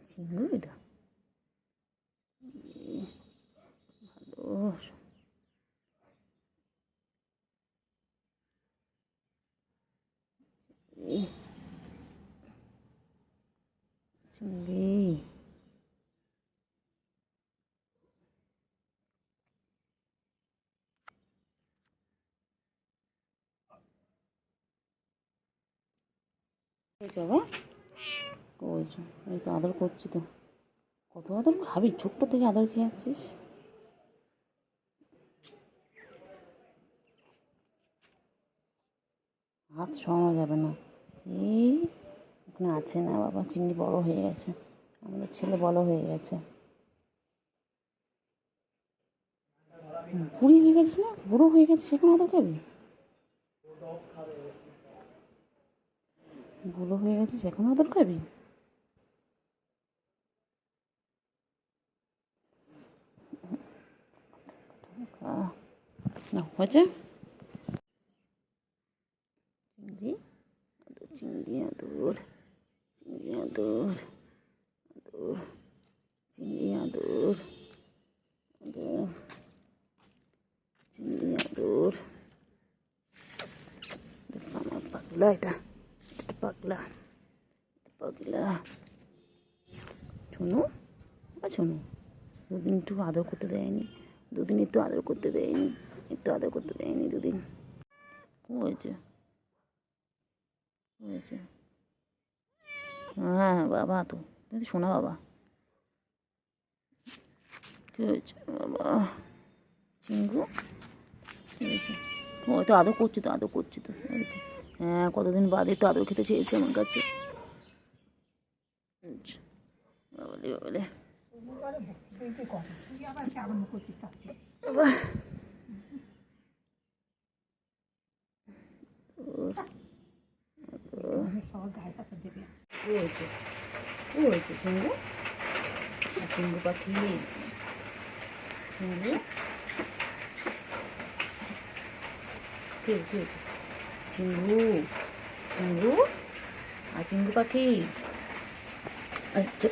চিংড়িটা ভালো চিংড়ি বাবা করেছো, এই তো আদর করছি তো। কত আদর খাবি? ছোট্ট থেকে আদর খেয়ে যাচ্ছিস। হাত সরানো যাবে না। এই ওখানে আছে না বাবা, চিংড়ি বড় হয়ে গেছে, আমাদের ছেলে বড় হয়ে গেছে। বুড়ি হয়ে গেছিস না, বুড়ো হয়ে গেছে, সেখানে আদর খাবি? বুড়ো হয়ে গেছে সেখানে আদর খাবি? না হয়েছে। চিংড়ি আদর, চিংড়ি আদর, চিংড়ি আদর, আদর, চিংড়ি আদর, আদর, চিংড়ি আদর। আমার পাগলা, এটা পাগলা, পাগলা। শোনো শোনো, দুদিন একটু আদর করতে দেয়নি, দুদিন একটু আদর করতে দেয়নি, একটু আদর করতে দেয়নি দুদিন। হয়েছে হয়েছে, হ্যাঁ বাবা, তো তুমি শোনা বাবা। কী হয়েছে বাবা? চিঙ্গু কী হয়েছে? ও তো আদর করছি তো, আদর করছি তো। হ্যাঁ, কতদিন বাদে তো আদর খেতে চেয়েছে আমার কাছে। বাবালে বাবালে বাবা, কী হয়েছে? কী হয়েছে চিঙ্গু? চিঙ্গু পাখি, চিঙ্গু কী হয়েছে? চিঙ্গু, চিঙ্গু আর চিঙ্গু পাখি, আচ্ছা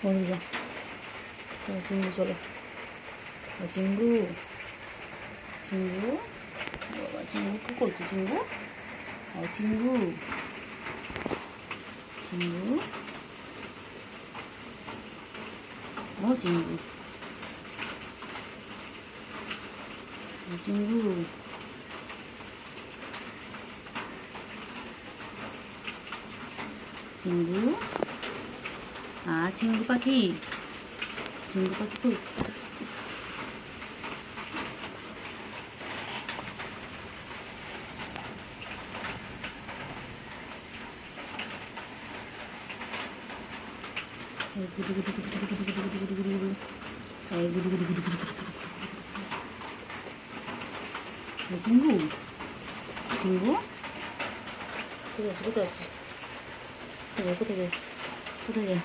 বলে যা, চিঙ্গু চলো। চিঙ্গু, চিঙ্গু বাবা, চিঙ্গু কী করছো চিঙ্গু? চিঙ্গু, চিঙ্গু, ও চিঙ্গু, চিঙ্গু, চিঙ্গু, চিঙ্গু পাখি, চিঙ্গু পাখি কই? গুডু গুডু গুডু গুডু গুডু গুডু গুডু গুডু গুডু, এই গুডু গুডু গুডু গুডু গুডু গুডু। চিঙ্গু, চিঙ্গু কোথায় আছে? কোথায় আছে? কোথায় কোথায় কোথায় যায়?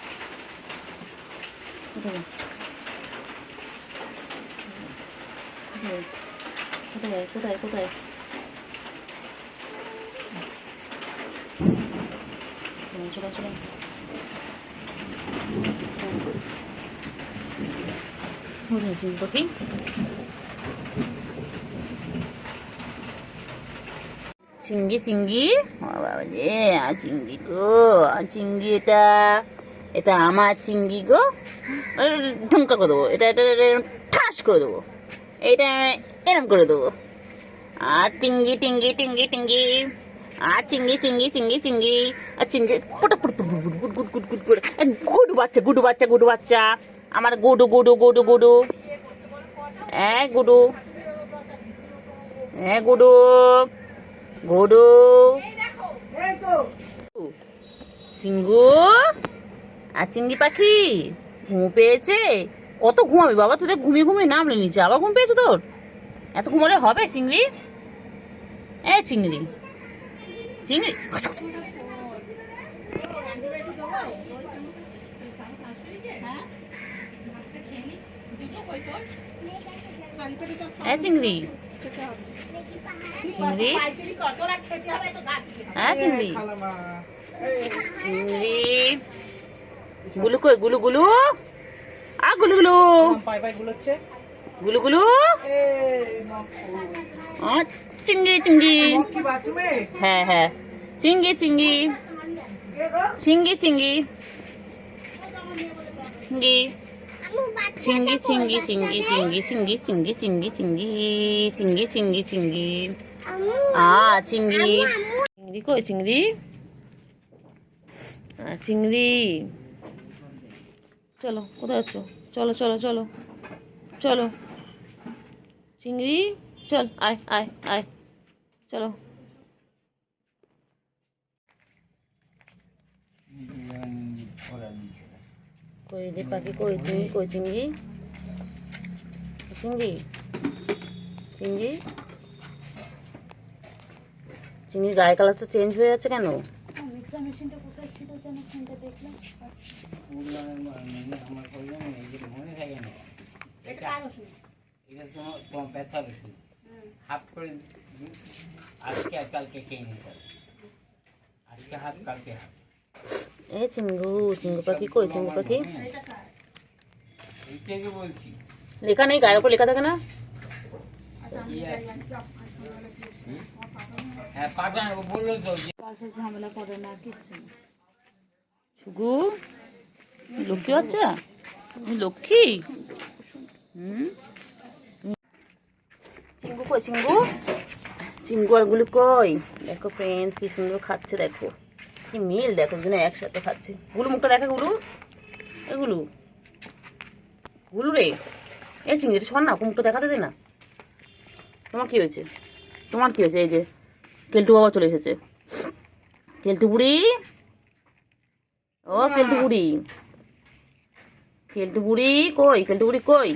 কোথায় কোথায় কোথায় কোথায়? চলে চলে। কোথায় চিঙ্গু পাখি? চিঙ্গি, চিঙ্গি, বাবা রে, চিঙ্গি গো, চিঙ্গি, এটা এটা আমার চিঙ্গি গো। ঠুমকা করে দেবো, এটা এটা ঠাস করে দেবো, এটা এরম করে দেবো। আর টিঙ্গি টিঙ্গি টিঙ্গি টিঙ্গি, আর চিঙ্গি চিঙ্গি চিঙ্গি চিঙ্গি, আর চিঙ্গি পুটা পুট পুট good good good good good good. গুডু বাচ্চা, গুডু বাচ্চা, গুডু বাচ্চা, আমার গুডু গুডু গুডু গুডু, গুডু, গুডু, গুডু, চিঙ্গু আর চিঙ্গি পাখি ঘুম পেয়েছে। কত ঘুমাবি বাবা? তোদের ঘুমিয়ে ঘুমিয়ে নামলে নিচে, আবার ঘুম পেয়েছে তোর? এত ঘুমালে হবে চিংড়ি? চিংড়ি, চিংড়ি, চিংড়ি, চিংড়ি, হ্যাঁ চিংড়ি, চিংড়ি, গুলু কই, গুলু গুলু, গুলু গুলু, গুলু গুলু, চিংড়ি চিংড়ি, হ্যাঁ হ্যাঁ, চিংড়ি চিংড়ি, চিংড়ি চিংড়ি, চিংড়ি, চিংড়ি চিংড়ি চিংড়ি চিংড়ি চিংড়ি চিংড়ি চিংড়ি চিংড়ি চিংড়ি চিংড়ি, চিংড়ি, চিংড়ি কই চিংড়ি, চিংড়ি, চলো কোথায় যাচ্ছ, চলো চলো চলো চলো, চিংড়ি চল, আয় আয় আয়, চলো। কই রে পাখি, কই চিংড়ি, কই চিংড়ি, চিংড়ি, চিংড়ি, চিংড়ির গায়ের কালারটা চেঞ্জ হয়ে যাচ্ছে কেন? মিক্সার মেশিনটা কোথায় ছিল যেন, ফোনটা দেখলাম। এ চিঙ্গু, চিঙ্গু পাখি কই, চিঙ্গু পাখি লেখা নেই, গায়ের উপর লেখা থাকে না? ঝামেলা করে না কিচ্ছু। সুগু লক্ষ্মী বাচ্চা, লক্ষ্মী। চিঙ্গু কই, চিঙ্গু, চিঙ্গু আর গুলু কই? দেখো ফ্রেন্ডস কি সুন্দর খাচ্ছে, দেখো কি মিল, দেখো দুজনে একসাথে খাচ্ছে। গুলু মুখটা দেখা, গুলু, এ গুলু, গুলু রে, এ চিংড়ি এটা সর না, মুখটা দেখাতে দে না। তোমার কি হয়েছে, তোমার কি হয়েছে? এই যে কেলটু বাবা চলে এসেছে, কেলটু বুড়ি, ও কেলটু বুড়ি, কেলটু বুড়ি কই, কেলটু বুড়ি কই?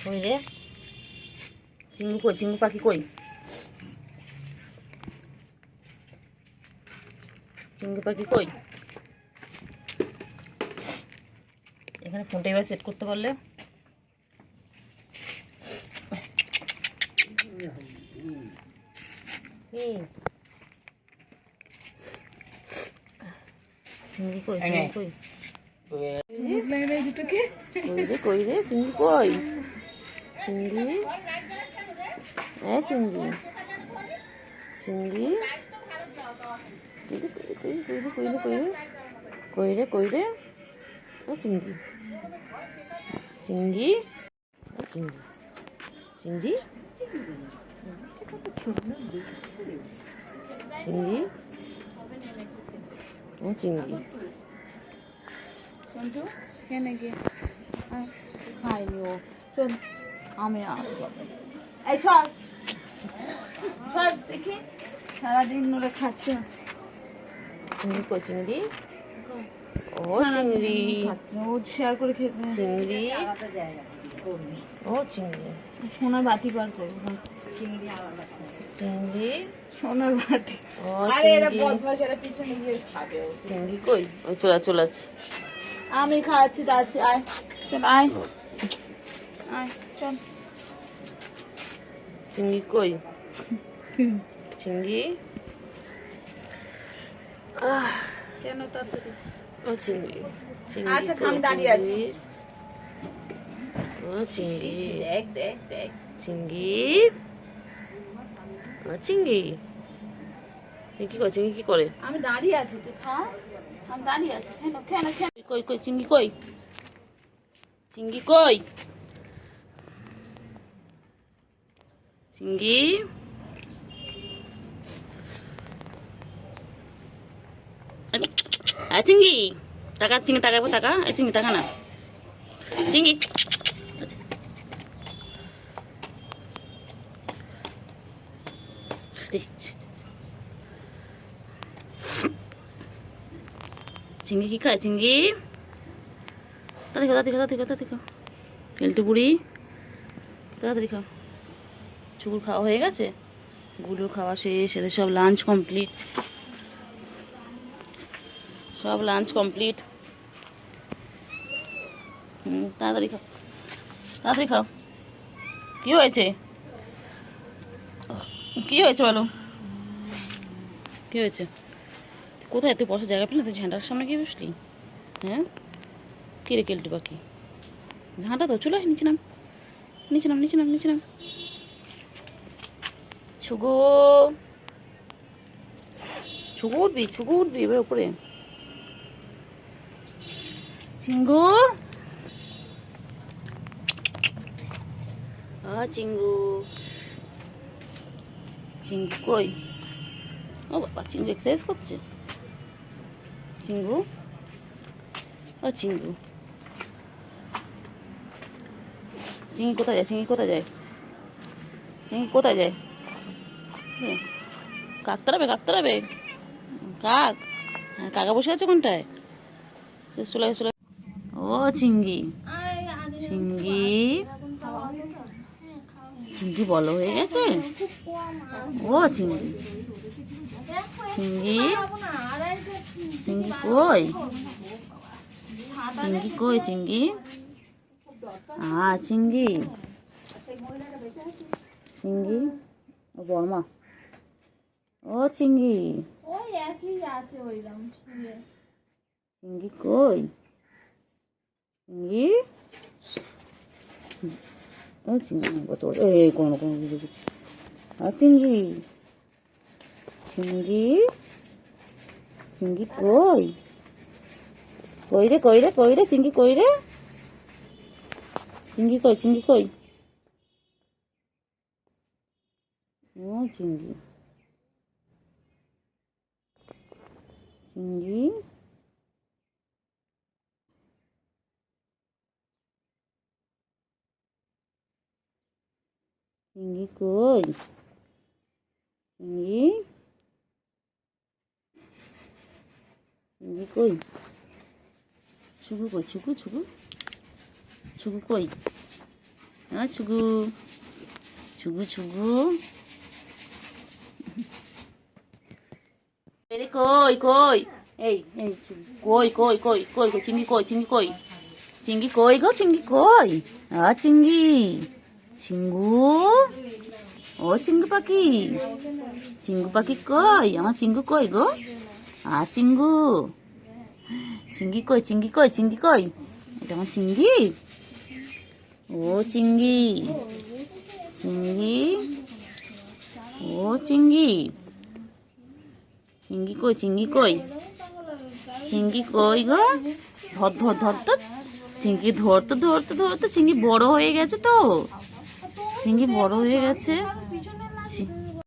কই রে চিঙ্গু, কই চিঙ্গু পাখি কই? চিঙ্গু পাখি কই? এখানে ফোনটা এবার সেট করতে পারলে। চিংড়ি কই, চিংড়ি কই? কই রে, কই রে চিংড়ি কই? চিংড়ি, এ চিংড়ি, চিংড়ি, কই রে, কই রে, কই রে, কই রে, কই রে, ও চিংড়ি, চিংড়ি, চিংড়ি, চিংড়ি, চিংড়ি, ও চিংড়ি। সঞ্জু কেনে গিয়ে খাইনি ও, চল আমি আর এই সর সর দেখি, সারাদিন ধরে খাচ্ছে। চিংড়ি কই, চিংড়ি, ও চিংড়ি, ও শেয়ার করে খেতে, চিংড়ি, ও চিংড়ি, সোনার বাটি বার করবো, চিংড়ি, চিংড়ি, সোনার বাটি। ও আরে এরা চিংড়ি, বদমাশ, এরা পিছনে গিয়ে খাবে। চিংড়ি কই? ওই চলে আছে। আমি খাওয়াচ্ছি, যাচ্ছি, আয় চল, আয় আয় চল। চিংড়ি কই? চিংড়ি, কেন তাড়াতাড়ি? ও চিংড়ি, চিংড়ি আচ্ছা, কই, আমি দাঁড়িয়ে আছি। চিংড়ি, ও চিংড়ি, দেখ দেখ দেখ, চিংড়ি, ও চিংড়ি, কি করে, চিংড়ি কি করে? আমি দাঁড়িয়ে আছি, তুই খা, আমি দাঁড়িয়ে আছি, কেন কেন কেন? কই কই চিংড়ি কই? চিংড়ি কই? চিংড়ি, চিংড়ি টাকা, চিংড়ি টাকা, টাকা, চিংড়ি টাকা না, চিংড়ি, আচ্ছা চিংড়ি কি খায়? চিংড়ি তাড়াতাড়ি খাও, কেলটু বুড়ি তাড়াতাড়ি খাও। চুকুর খাওয়া হয়ে গেছে, গুলোর খাওয়া শেষ, এদের সব লাঞ্চ কমপ্লিট, সব লাঞ্চ কমপ্লিট। তাড়াতাড়ি খাও, তাড়াতাড়ি খাও। কি হয়েছে, কি হয়েছে বলো, কি হয়েছে? কোথায় তুই বসার জায়গা পেলি না? তুই ঝাঁটার সামনে গিয়ে বসলি? হ্যাঁ, কে রে কেলটু পাখি? ঝাঁটা তো চলে আয়, নিচে নাম, নিচে নাম, নিচে নাম, নিচে নাম। ছুগো, ছুগো উঠবি, ছুগো উঠবি এবার উপরে। চিঙ্গু, চিঙ্গু, চিঙ্গু কই? ও বাবা, চিঙ্গু এক্সারসাইজ করছে। চিঙ্গু, ও চিঙ্গু, চিঙ্গি কোথায় যায়? চিঙ্গি কোথায় যায়? চিঙ্গি কোথায় যায়? কাক তাড়াবে, কাক তাড়াবে, কাক। হ্যাঁ, কাকা বসে আছে কোনটায়? চলে চলে। ও চিঙ্গি, চিঙ্গি, চিঙ্গি বলো হয়ে গেছে। ও চিঙ্গি, চিঙ্গি, চিঙ্গি কই? চিঙ্গি কই? চিঙ্গি, চিঙ্গি, চিঙ্গি, ও বর্মা, ও চিঙ্গি, চিঙ্গি কই? চিঙ্গি, ও চিঙ্গি, এই কোনো কোনো দেখেছি। চিঙ্গি, চিঙ্গি, চিঙ্গি কই? কই রে, কই রে, কই রে, চিঙ্গি কই রে? চিঙ্গি কই? চিঙ্গি কই? ও চিঙ্গি, চিঙ্গি, চিঙ্গি কই? চিঙ্গি, চিঙ্গি কই? ছুগু কই? ছুগু, ছুগু, ছুগু কই? ছুগু, ছুগু, ছুগু, এরে কই? কই? এই এই কই কই কই কই কই? চিঙ্গি কই? চিঙ্গি কই? চিঙ্গি কই গো? চিঙ্গি কই? চিঙ্গি, চিঙ্গু, ও চিঙ্গু পাখি, চিঙ্গু পাখি কই? আমার চিঙ্গু কই গো? চিঙ্গু, চিঙ্গি কই? চিঙ্গি কই? চিঙ্গি কই? এটা আমার চিঙ্গি। ও চিঙ্গি, চিঙ্গি, ও চিঙ্গি, চিঙ্গি কই? চিঙ্গি কই? চিঙ্গি কই গো? ধর ধর ধর তো, চিঙ্গি ধরতে ধরতে ধরতে চিঙ্গি বড় হয়ে গেছে তো, চিঙ্গি বড় হয়ে গেছে।